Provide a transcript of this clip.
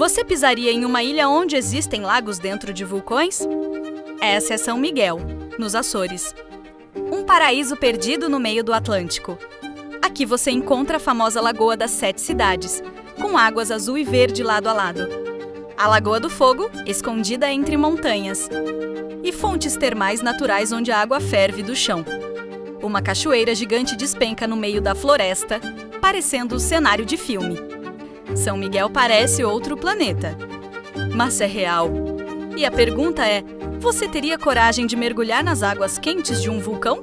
Você pisaria em uma ilha onde existem lagos dentro de vulcões? Essa é São Miguel, nos Açores. Um paraíso perdido no meio do Atlântico. Aqui você encontra a famosa Lagoa das Sete Cidades, com águas azul e verde lado a lado. A Lagoa do Fogo, escondida entre montanhas. E fontes termais naturais onde a água ferve do chão. Uma cachoeira gigante despenca no meio da floresta, parecendo um cenário de filme. São Miguel parece outro planeta. Mas é real. E a pergunta é: você teria coragem de mergulhar nas águas quentes de um vulcão?